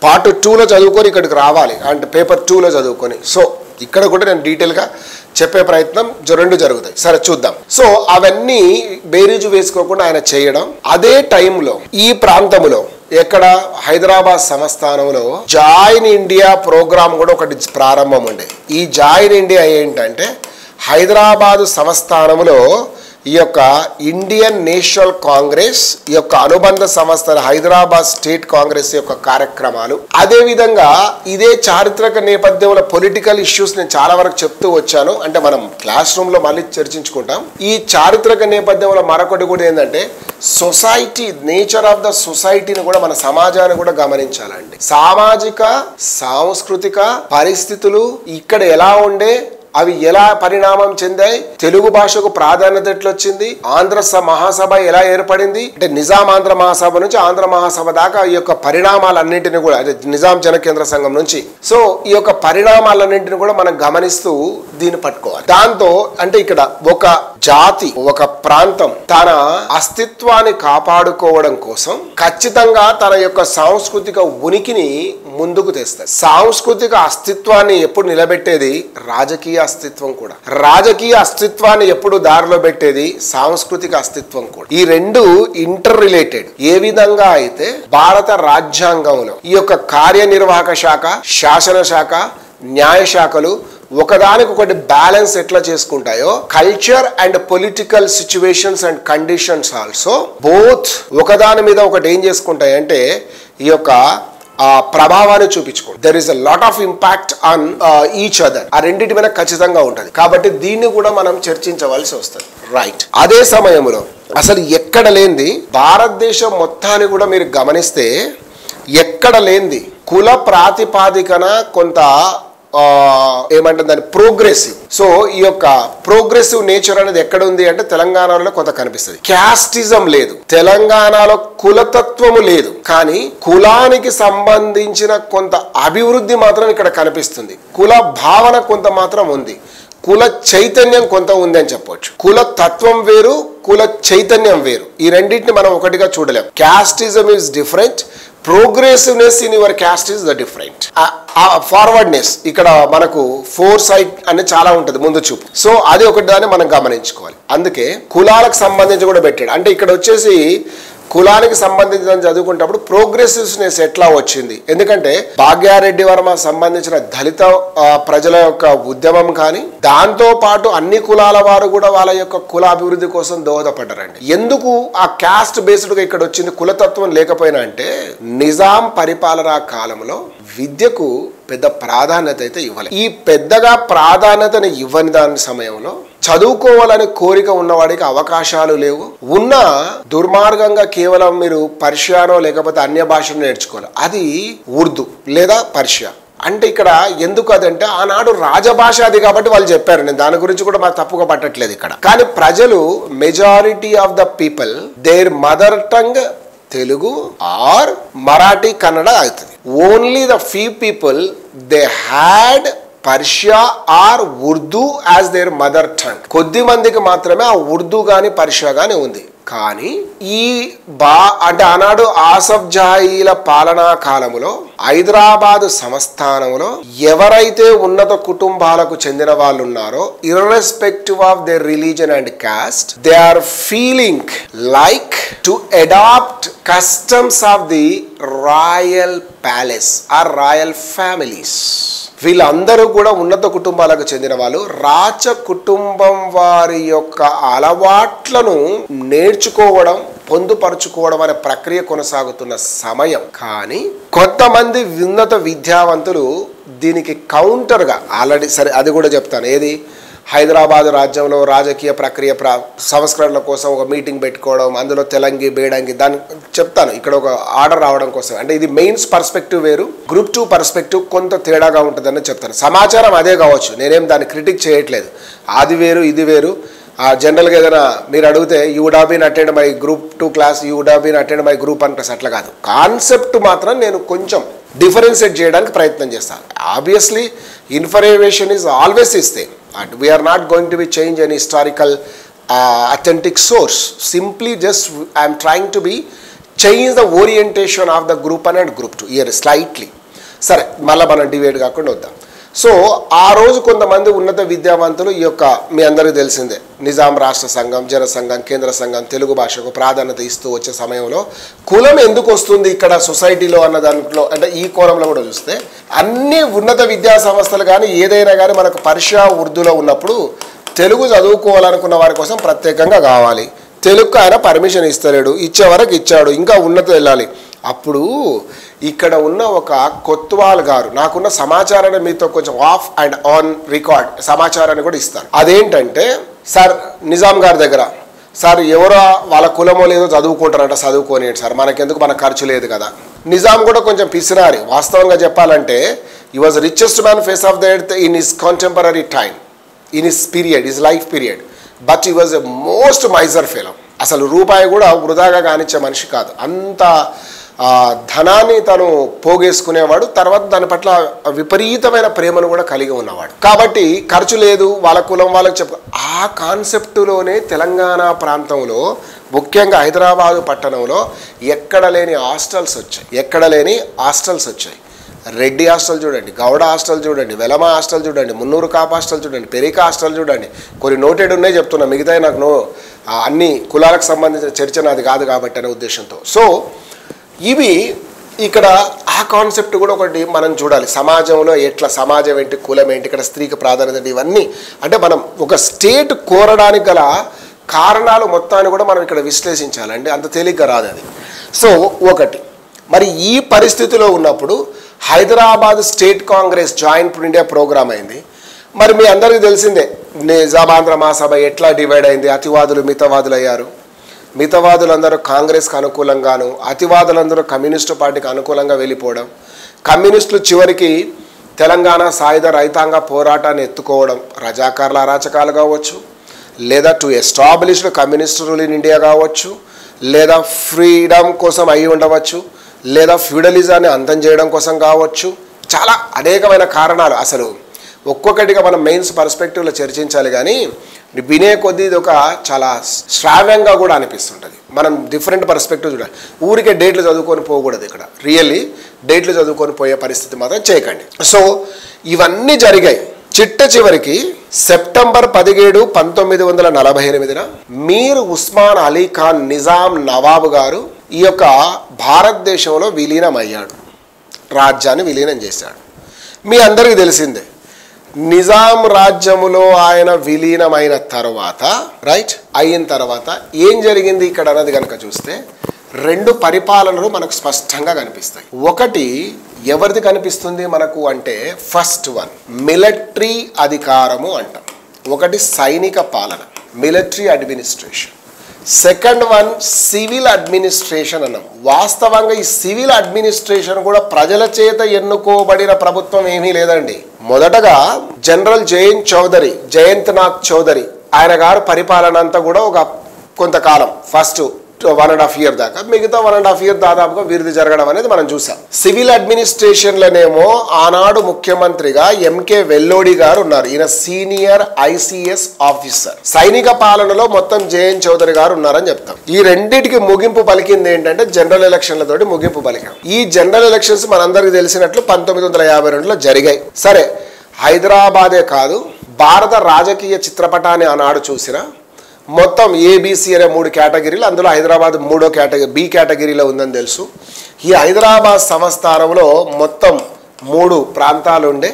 Part 2లో చదువుకొని ఇక్కడికి రావాలి, అంటే పేపర్ 2లో చదువుకొని. సో ఇక్కడ కూడా నేను డీటెయిల్గా చెప్పే ప్రయత్నం రెండు జరుగుతాయి. సరే చూద్దాం. సో అవన్నీ బేరీజు వేసుకోకుండా ఆయన చేయడం, అదే టైంలో ఈ ప్రాంతంలో ఎక్కడ హైదరాబాద్ సంస్థానంలో జాయిన్ ఇండియా ప్రోగ్రామ్ కూడా ఒకటి ప్రారంభం ఉండే. ఈ జాయిన్ ఇండియా ఏంటంటే హైదరాబాదు సంస్థానంలో ఈ యొక్క ఇండియన్ నేషనల్ కాంగ్రెస్ ఈ యొక్క అనుబంధ సంస్థల హైదరాబాద్ స్టేట్ కాంగ్రెస్ యొక్క కార్యక్రమాలు, అదే విధంగా ఇదే చారిత్రక నేపథ్యంలో పొలిటికల్ ఇష్యూస్ నేను చాలా వరకు చెప్తూ వచ్చాను, అంటే మనం క్లాస్ రూమ్ లో మళ్ళీ చర్చించుకుంటాం. ఈ చారిత్రక నేపథ్యంలో మరొకటి కూడా ఏంటంటే సొసైటీ, నేచర్ ఆఫ్ ద సొసైటీని కూడా మన సమాజాన్ని కూడా గమనించాలండి. సామాజిక సాంస్కృతిక పరిస్థితులు ఇక్కడ ఎలా ఉండే, అవి ఎలా పరిణామం చెందాయి, తెలుగు భాషకు ప్రాధాన్యత ఎట్లొచ్చింది, ఆంధ్ర మహాసభ ఎలా ఏర్పడింది, అంటే నిజాం ఆంధ్ర మహాసభ నుంచి ఆంధ్ర మహాసభ దాకా ఈ యొక్క పరిణామాలన్నింటినీ కూడా, అంటే నిజాం జనకేంద్ర సంఘం నుంచి, సో ఈ యొక్క పరిణామాలన్నింటినీ కూడా మనం గమనిస్తూ దీన్ని పట్టుకోవాలి. దాంతో అంటే ఇక్కడ ఒక జాతి, ఒక ప్రాంతం తన అస్తిత్వాన్ని కాపాడుకోవడం కోసం ఖచ్చితంగా తన యొక్క సాంస్కృతిక ఉనికిని ముందుకు తెస్తారు. సాంస్కృతిక అస్తిత్వాన్ని ఎప్పుడు నిలబెట్టేది రాజకీయ అస్తిత్వం కూడా, రాజకీయ అస్తిత్వాన్ని ఎప్పుడు దారిలో పెట్టేది సాంస్కృతిక అస్తిత్వం కూడా. ఈ రెండు ఇంటర్ రిలేటెడ్. ఏ విధంగా అయితే భారత రాజ్యాంగంలో ఈ యొక్క కార్యనిర్వాహక శాఖ, శాసన శాఖ, న్యాయ శాఖలు ఒకదానికొకటి బ్యాలెన్స్ ఎట్లా చేసుకుంటాయో, culture and political situations and conditions also both ఒకదాని మీద ఒకటి ఏం చేసుకుంటాయంటే ఈ యొక్క ప్రభావాన్ని చూపించుకోండి. There is a lot of impact on each other. ఆ రెండింటి మీద ఖచ్చితంగా ఉంటుంది. కాబట్టి దీన్ని కూడా మనం చర్చించవలసి వస్తుంది. రైట్. అదే సమయంలో అసలు ఎక్కడ లేనిది భారతదేశం మొత్తాన్ని కూడా మీరు గమనిస్తే ఎక్కడ లేనిది కుల ప్రాతిపాదికన కొంత ఏమంటుంది దాన్ని ప్రోగ్రెసివ్. సో ఈ యొక్క ప్రోగ్రెసివ్ నేచర్ అనేది ఎక్కడ ఉంది అంటే తెలంగాణలో కొంత కనిపిస్తుంది. క్యాస్టిజం లేదు తెలంగాణలో, కులతత్వము లేదు, కానీ కులానికి సంబంధించిన కొంత అభివృద్ధి మాత్రం ఇక్కడ కనిపిస్తుంది. కుల భావన కొంత మాత్రం ఉంది, కుల చైతన్యం కొంత ఉంది అని చెప్పవచ్చు. కుల తత్వం వేరు, కుల చైతన్యం వేరు. ఈ రెండింటిని మనం ఒకటిగా చూడలేం. Casteism is different, progressiveness in your caste is the different. Forwardness ఇక్కడ మనకు ఫోర్ సైట్ అనేది చాలా ఉంటుంది, ముందు చూపు. సో అది ఒకటి దాన్ని మనం గమనించుకోవాలి. అందుకే కులాలకు సంబంధించి కూడా పెట్టాడు. అంటే ఇక్కడ వచ్చేసి కులానికి సంబంధించిన చదువుకునేటప్పుడు ప్రోగ్రెసివ్నెస్ ఎట్లా వచ్చింది, ఎందుకంటే భాగ్యారెడ్డి వర్మ సంబంధించిన దళిత ప్రజల యొక్క ఉద్యమం కానీ, దాంతో పాటు అన్ని కులాల వారు కూడా వాళ్ళ యొక్క కుల అభివృద్ధి కోసం దోహదపడ్డారండి. ఎందుకు ఆ క్యాస్ట్ బేస్డ్గా ఇక్కడ వచ్చింది, కులతత్వం లేకపోయినా అంటే నిజాం పరిపాలనా కాలంలో విద్యకు పెద్ద ప్రాధాన్యత అయితే ఇవ్వాలి. ఈ పెద్దగా ప్రాధాన్యతను ఇవ్వని దాని సమయంలో చదువుకోవాలని కోరిక ఉన్నవాడికి అవకాశాలు లేవు. ఉన్న దుర్మార్గంగా కేవలం మీరు పర్షియానో లేకపోతే అన్య భాషను నేర్చుకోవాలి, అది ఉర్దూ లేదా పర్షియా. అంటే ఇక్కడ ఎందుకు అదంటే ఆనాడు రాజభాష అది కాబట్టి వాళ్ళు చెప్పారు. నేను దాని గురించి కూడా మాకు తప్పుగా పట్టట్లేదు ఇక్కడ. కానీ ప్రజలు majority of the people their mother tongue Telugu or Marathi, Kannada అవుతుంది. Only the few people they had Persia or Urdu as their mother tongue. కొద్ది మందికి మాత్రమే ఆ ఉర్దూ గాని పర్షియా గాని ఉంది. కానీ ఈ అంటే ఆనాడు ఆసఫ్ జాహీల పాలనా కాలంలో హైదరాబాదు సంస్థానంలో ఎవరైతే ఉన్నత కుటుంబాలకు చెందిన వాళ్ళు ఉన్నారో, irrespective of their religion and caste, they are feeling like to adopt customs of the royal palace or royal families. వీళ్ళందరూ కూడా ఉన్నత కుటుంబాలకు చెందిన వాళ్ళు. రాచ కుటుంబం వారి యొక్క అలవాట్లను నేర్చుకోవడం, పొందుపరుచుకోవడం అనే ప్రక్రియ కొనసాగుతున్న సమయం. కానీ కొంతమంది ఉన్నత విద్యావంతులు దీనికి కౌంటర్గా ఆల్రెడీ, సరే అది కూడా చెప్తాను, ఏది హైదరాబాదు రాజ్యంలో రాజకీయ ప్రక్రియ సంస్కరణల కోసం ఒక మీటింగ్ పెట్టుకోవడం, అందులో తెలంగి బేడంగి దాన్ని చెప్తాను. ఇక్కడ ఒక ఆర్డర్ రావడం కోసం, అంటే ఇది మెయిన్స్ పర్స్పెక్టివ్ వేరు, గ్రూప్ 2 పర్స్పెక్టివ్ కొంత తేడాగా ఉంటుందని చెప్తాను. సమాచారం అదే కావచ్చు, నేనేం దాన్ని క్రిటిక్ చేయట్లేదు. అది వేరు ఇది వేరు. జనరల్గా ఏదైనా మీరు అడిగితే you would have been attend my group 2 class, you would have been attend my group 1 class, అట్లా కాదు. కాన్సెప్ట్ మాత్రం నేను కొంచెం డిఫరెన్షియేట్ చేయడానికి ప్రయత్నం చేస్తాను. Obviously information is always is same. We are not going to be change any historical authentic source. Simply just I am trying to be change the orientation of the group 1 and group 2 year slightly. సరే, మళ్ళీ మనం divide కాకుండా వద్దాం. So ఆ రోజు కొంతమంది ఉన్నత విద్యావంతులు ఈ యొక్క మీ అందరికీ తెలిసిందే నిజాం రాష్ట్ర సంఘం, జనసంఘం, కేంద్ర సంఘం తెలుగు భాషకు ప్రాధాన్యత ఇస్తూ వచ్చే సమయంలో కులం ఎందుకు వస్తుంది ఇక్కడ సొసైటీలో అన్న దాంట్లో, అంటే ఈ కోణంలో కూడా చూస్తే అన్ని ఉన్నత విద్యా సంస్థలు కానీ ఏదైనా కానీ మనకు పర్షియా ఉర్దూలో ఉన్నప్పుడు తెలుగు చదువుకోవాలనుకున్న వారి కోసం ప్రత్యేకంగా కావాలి. తెలుగుకు ఆయన పర్మిషన్ ఇస్తలేడు, ఇచ్చే వరకు ఇచ్చాడు, ఇంకా ఉన్నత వెళ్ళాలి. అప్పుడు ఇక్కడ ఉన్న ఒక కొత్వాల్ గారు, నాకున్న సమాచారాన్ని మీతో కొంచెం ఆఫ్ అండ్ ఆన్ రికార్డ్ సమాచారాన్ని కూడా ఇస్తాను. అదేంటంటే, సార్ నిజాం గారి దగ్గర సార్ ఎవరో వాళ్ళ కులమో లేదో చదువుకుంటారంట, చదువుకోనియండి సార్, మనకెందుకు, మనకు ఖర్చు లేదు కదా. నిజాం కూడా కొంచెం పిసినారి. వాస్తవంగా చెప్పాలంటే he was the richest man face of the earth in his contemporary time, in his period, his life period, but he was a most miser fellow. అసలు రూపాయి కూడా వృధాగా కానిచ్చే మనిషి కాదు. అంత ధనాన్ని తను పోగేసుకునేవాడు. తర్వాత దాని పట్ల విపరీతమైన ప్రేమను కూడా కలిగి ఉన్నవాడు. కాబట్టి ఖర్చు లేదు, వాళ్ళ కులం వాళ్ళకి ఆ కాన్సెప్టులోనే తెలంగాణ ప్రాంతంలో ముఖ్యంగా హైదరాబాదు పట్టణంలో ఎక్కడ లేని హాస్టల్స్ వచ్చాయి. రెడ్డి హాస్టల్ చూడండి, గౌడ హాస్టల్ చూడండి, వెలమ హాస్టల్ చూడండి, మున్నూరు కాపు హాస్టల్ చూడండి, పెరిక హాస్టల్ చూడండి. కొన్ని నోటెడ్ ఉన్నాయి చెప్తున్నా, మిగతా నాకు అన్ని కులాలకు సంబంధించిన చర్చ నాది కాదు కాబట్టి అనే ఉద్దేశంతో. సో ఇవి ఇక్కడ ఆ కాన్సెప్ట్ కూడా ఒకటి మనం చూడాలి. సమాజంలో ఎట్లా, సమాజం ఏంటి, కులం ఏంటి, ఇక్కడ స్త్రీకి ప్రాధాన్యత, ఇవన్నీ అంటే మనం ఒక స్టేట్ కోరడానికి గల కారణాలు మొత్తాన్ని కూడా మనం ఇక్కడ విశ్లేషించాలి. అంటే అంత తేలిగ్గా రాదు అది. సో ఒకటి, మరి ఈ పరిస్థితిలో ఉన్నప్పుడు Hyderabad state Congress joint India programme అయింది. మరి మీ అందరికీ తెలిసిందే నిజామాంధ్ర మహాసభ ఎట్లా డివైడ్ అయింది. అతివాదులు మితవాదులు అయ్యారు. మితవాదులందరూ కాంగ్రెస్కి అనుకూలంగాను, అతివాదులందరూ కమ్యూనిస్టు పార్టీకి అనుకూలంగా వెళ్ళిపోవడం, కమ్యూనిస్టులు చివరికి తెలంగాణ సాయుధ రైతాంగ పోరాటాన్ని ఎత్తుకోవడం, రజాకార్ల అరాచకాలు కావచ్చు, లేదా to established communist rule in India కావచ్చు, లేదా ఫ్రీడమ్ కోసం అయి ఉండవచ్చు, లేదా ఫ్యూడలిజాన్ని అంతం చేయడం కోసం కావచ్చు. చాలా అనేకమైన కారణాలు. అసలు ఒక్కొక్కటిగా మనం మెయిన్స్ పర్స్పెక్టివ్లో చర్చించాలి. కానీ వినే కొద్దీ ఇది ఒక చాలా శ్రావ్యంగా కూడా అనిపిస్తుంటుంది. మనం డిఫరెంట్ పర్స్పెక్టివ్ చూడాలి. ఊరికే డేట్లు చదువుకొని పోకూడదు. ఇక్కడ రియల్లీ డేట్లు చదువుకొని పోయే పరిస్థితి మాత్రం చేయకండి. సో ఇవన్నీ జరిగాయి. చిట్ట చివరికి సెప్టెంబర్ 17, 1948 మీర్ ఉస్మాన్ అలీ ఖాన్ నిజాం నవాబు గారు ఈ యొక్క భారతదేశంలో విలీనమయ్యాడు, రాజ్యాన్ని విలీనం చేశాడు. మీ అందరికీ తెలిసిందే నిజాం రాజ్యములో ఆయన విలీనమైన తర్వాత అయిన తర్వాత ఏం జరిగింది ఇక్కడ అన్నది కనుక చూస్తే రెండు పరిపాలనలు మనకు స్పష్టంగా కనిపిస్తాయి. ఒకటి ఎవరిది కనిపిస్తుంది మనకు అంటే, ఫస్ట్ వన్ మిలిటరీ అధికారము అంటాం. ఒకటి సైనిక పాలన, military administration. Second one civil administration అన్నాం. వాస్తవంగా ఈ సివిల్ అడ్మినిస్ట్రేషన్ కూడా ప్రజల చేత ఎన్నుకోబడిన ప్రభుత్వం ఏమీ లేదండి. మొదటగా జనరల్ జయంత్ నాథ్ చౌదరి ఆయన గారు పరిపాలన అంతా కూడా ఒక కొంతకాలం, ఫస్ట్ 1.5 year దాకా, మిగతా 1.5 year దాదాపుగా వీరిది జరగడం అనేది మనం చూసాం. సివిల్ అడ్మినిస్ట్రేషన్లోనేమో ఆనాడు ముఖ్యమంత్రిగా ఎంకే వెల్లోడి గారు ఉన్నారు. ఈయన సీనియర్ ICS ఆఫీసర్. సైనిక పాలనలో మొత్తం జయంత్ చౌదరి గారు ఉన్నారని చెప్తాం. ఈ రెండింటికి ముగింపు పలికింది ఏంటంటే జనరల్ ఎలక్షన్లతోటి ముగింపు పలికాం. ఈ జనరల్ ఎలక్షన్స్ మనందరికీ తెలిసినట్లు 1952లో జరిగాయి. సరే, హైదరాబాదే కాదు భారత రాజకీయ చిత్రపటాన్ని ఆనాడు చూసినా మొత్తం ABC అనే 3 కేటగిరీలు, అందులో హైదరాబాద్ 3వ కేటగిరీ B కేటగిరీలో ఉందని తెలుసు. ఈ హైదరాబాద్ సంస్థానంలో మొత్తం 3 ప్రాంతాలు ఉండే.